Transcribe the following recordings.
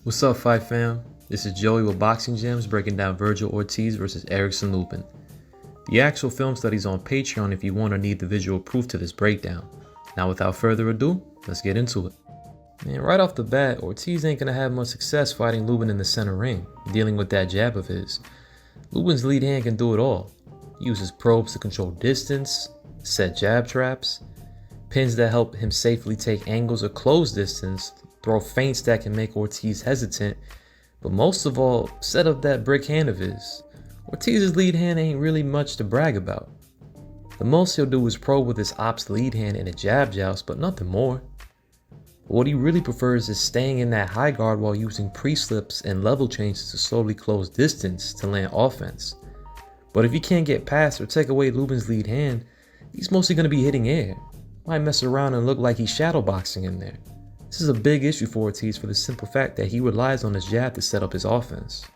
What's up, Fight Fam? This is Joey with Boxing Gems breaking down Vergil Ortiz versus Erickson Lubin. The actual film study's on Patreon if you want or need the visual proof to this breakdown. Now without further ado, let's get into it. Man, right off the bat, Ortiz ain't gonna have much success fighting Lubin in the center ring, dealing with that jab of his. Lubin's lead hand can do it all. He uses probes to control distance, set jab traps, pins that help him safely take angles or close distance, throw feints that can make Ortiz hesitant, but most of all, set up that brick hand of his. Ortiz's lead hand ain't really much to brag about. The most he'll do is probe with his ops lead hand in a jab joust, but nothing more. What he really prefers is staying in that high guard while using pre-slips and level changes to slowly close distance to land offense. But if he can't get past or take away Lubin's lead hand, he's mostly going to be hitting air. Might mess around and look like he's shadowboxing in there. This is a big issue for Ortiz for the simple fact that he relies on his jab to set up his offense.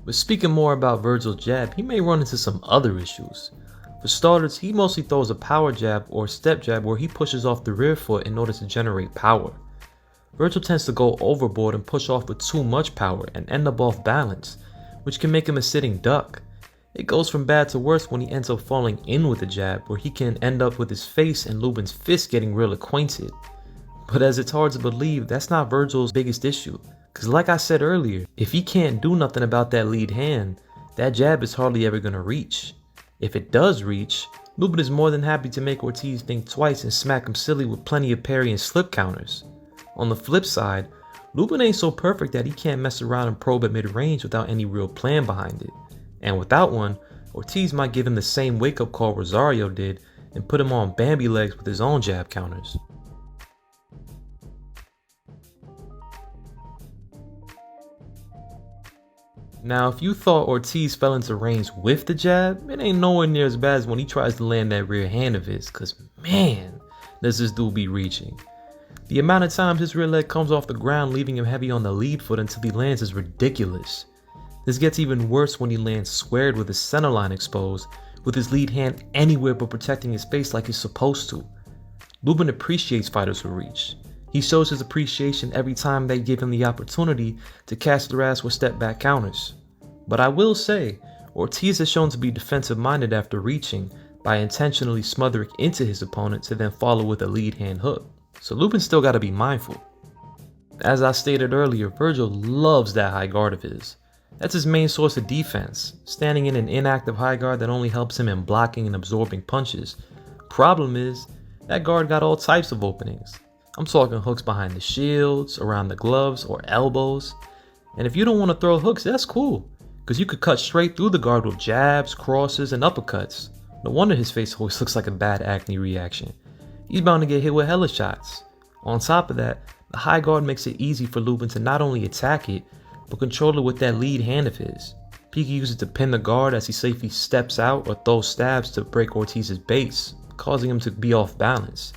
But speaking more about Vergil's jab, he may run into some other issues. For starters, he mostly throws a power jab or step jab where he pushes off the rear foot in order to generate power. Vergil tends to go overboard and push off with too much power and end up off balance, which can make him a sitting duck. It goes from bad to worse when he ends up falling in with a jab where he can end up with his face and Lubin's fist getting real acquainted. But as it's hard to believe, that's not Vergil's biggest issue. Cause like I said earlier, if he can't do nothing about that lead hand, that jab is hardly ever gonna reach. If it does reach, Lubin is more than happy to make Ortiz think twice and smack him silly with plenty of parry and slip counters. On the flip side, Lubin ain't so perfect that he can't mess around and probe at mid-range without any real plan behind it. And without one, Ortiz might give him the same wake-up call Rosario did and put him on Bambi legs with his own jab counters. Now, if you thought Ortiz fell into range with the jab, it ain't nowhere near as bad as when he tries to land that rear hand of his, cause man, does this dude be reaching. The amount of times his rear leg comes off the ground leaving him heavy on the lead foot until he lands is ridiculous. This gets even worse when he lands squared with his center line exposed, with his lead hand anywhere but protecting his face like he's supposed to. Lubin appreciates fighters who reach. He shows his appreciation every time they give him the opportunity to catch their ass with step back counters. But I will say, Ortiz has shown to be defensive minded after reaching by intentionally smothering into his opponent to then follow with a lead hand hook. So Lubin's still gotta be mindful. As I stated earlier, Vergil loves that high guard of his. That's his main source of defense, standing in an inactive high guard that only helps him in blocking and absorbing punches. Problem is, that guard got all types of openings. I'm talking hooks behind the shields, around the gloves, or elbows. And if you don't want to throw hooks, that's cool, because you could cut straight through the guard with jabs, crosses, and uppercuts. No wonder his face always looks like a bad acne reaction. He's bound to get hit with hella shots. On top of that, the high guard makes it easy for Lubin to not only attack it, but control it with that lead hand of his. He can use it to pin the guard as he safely steps out or throws stabs to break Ortiz's base, causing him to be off balance.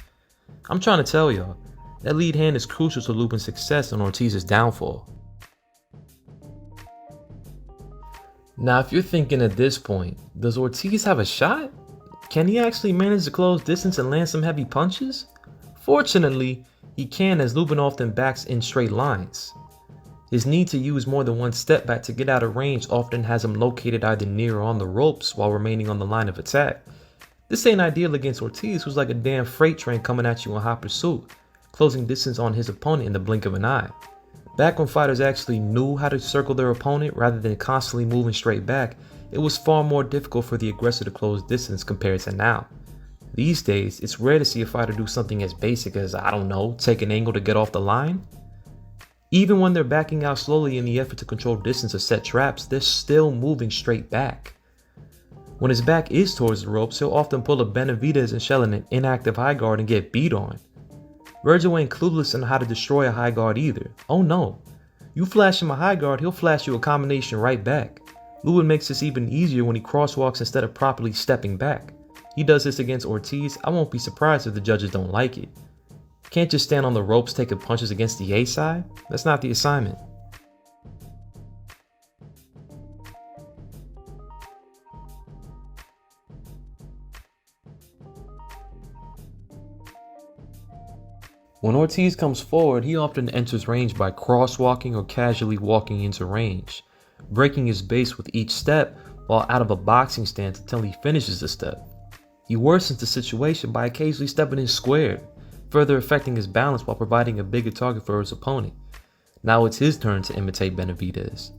I'm trying to tell y'all, that lead hand is crucial to Lubin's success and Ortiz's downfall. Now if you're thinking at this point, does Ortiz have a shot? Can he actually manage to close distance and land some heavy punches? Fortunately, he can, as Lubin often backs in straight lines. His need to use more than one step back to get out of range often has him located either near or on the ropes while remaining on the line of attack. This ain't ideal against Ortiz, who's like a damn freight train coming at you in hot pursuit, closing distance on his opponent in the blink of an eye. Back when fighters actually knew how to circle their opponent rather than constantly moving straight back, it was far more difficult for the aggressor to close distance compared to now. These days, it's rare to see a fighter do something as basic as, I don't know, take an angle to get off the line. Even when they're backing out slowly in the effort to control distance or set traps, they're still moving straight back. When his back is towards the ropes, he'll often pull a Benavidez and shell in an inactive high guard and get beat on. Vergil ain't clueless on how to destroy a high guard either. Oh no. You flash him a high guard, he'll flash you a combination right back. Lubin makes this even easier when he crosswalks instead of properly stepping back. He does this against Ortiz. I won't be surprised if the judges don't like it. Can't just stand on the ropes taking punches against the A side. That's not the assignment. When Ortiz comes forward, he often enters range by crosswalking or casually walking into range, breaking his base with each step while out of a boxing stance until he finishes the step. He worsens the situation by occasionally stepping in squared, further affecting his balance while providing a bigger target for his opponent. Now it's his turn to imitate Benavidez.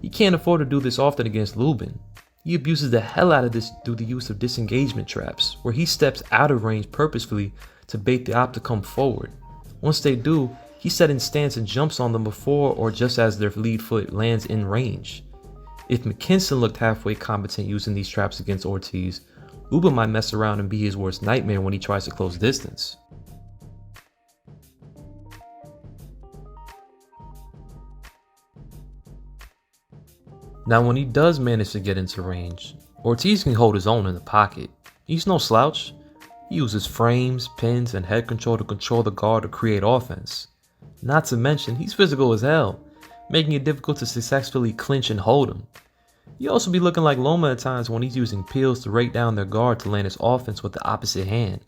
He can't afford to do this often against Lubin. He abuses the hell out of this through the use of disengagement traps, where he steps out of range purposefully to bait the op to come forward. Once they do, he sets in stance and jumps on them before or just as their lead foot lands in range. If McKinson looked halfway competent using these traps against Ortiz, Lubin might mess around and be his worst nightmare when he tries to close distance. Now when he does manage to get into range, Ortiz can hold his own in the pocket. He's no slouch. He uses frames, pins, and head control to control the guard to create offense. Not to mention, he's physical as hell, making it difficult to successfully clinch and hold him. He also be looking like Loma at times when he's using peels to rake down their guard to land his offense with the opposite hand.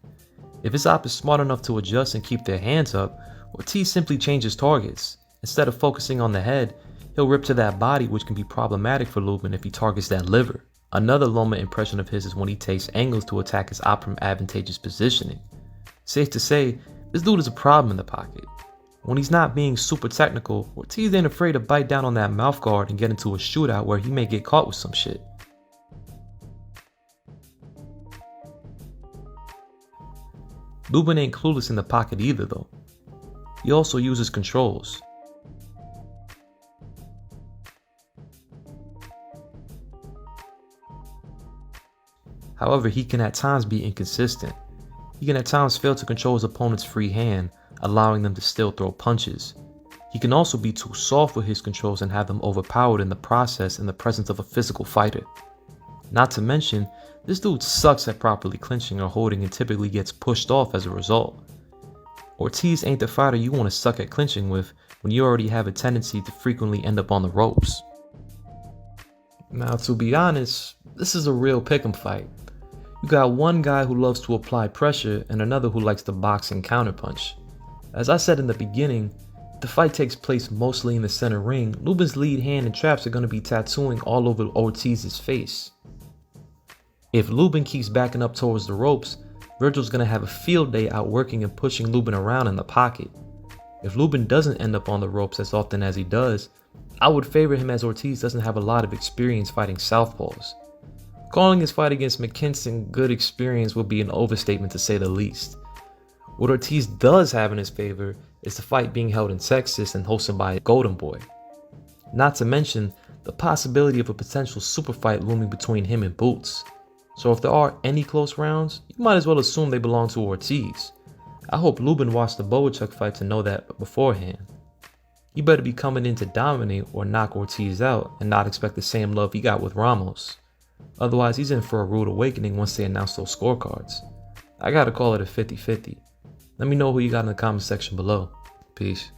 If his op is smart enough to adjust and keep their hands up, Ortiz simply changes targets. Instead of focusing on the head, he'll rip to that body, which can be problematic for Lubin if he targets that liver. Another Loma impression of his is when he takes angles to attack his op from advantageous positioning. Safe to say, this dude is a problem in the pocket. When he's not being super technical, Ortiz ain't afraid to bite down on that mouth guard and get into a shootout where he may get caught with some shit. Lubin ain't clueless in the pocket either though. He also uses controls. However, he can at times be inconsistent. He can at times fail to control his opponent's free hand, allowing them to still throw punches. He can also be too soft with his controls and have them overpowered in the process in the presence of a physical fighter. Not to mention, this dude sucks at properly clinching or holding and typically gets pushed off as a result. Ortiz ain't the fighter you want to suck at clinching with when you already have a tendency to frequently end up on the ropes. Now to be honest, this is a real pick'em fight. You got one guy who loves to apply pressure and another who likes to box and counterpunch. As I said in the beginning, the fight takes place mostly in the center ring. Lubin's lead hand and traps are going to be tattooing all over Ortiz's face. If Lubin keeps backing up towards the ropes, Vergil's going to have a field day outworking and pushing Lubin around in the pocket. If Lubin doesn't end up on the ropes as often as he does, I would favor him as Ortiz doesn't have a lot of experience fighting southpaws. Calling his fight against McKinson good experience would be an overstatement to say the least. What Ortiz does have in his favor is the fight being held in Texas and hosted by Golden Boy. Not to mention the possibility of a potential super fight looming between him and Boots. So if there are any close rounds, you might as well assume they belong to Ortiz. I hope Lubin watched the Boachuk fight to know that beforehand. He better be coming in to dominate or knock Ortiz out and not expect the same love he got with Ramos. Otherwise, he's in for a rude awakening once they announce those scorecards. I gotta call it a 50-50. Let me know who you got in the comment section below. Peace.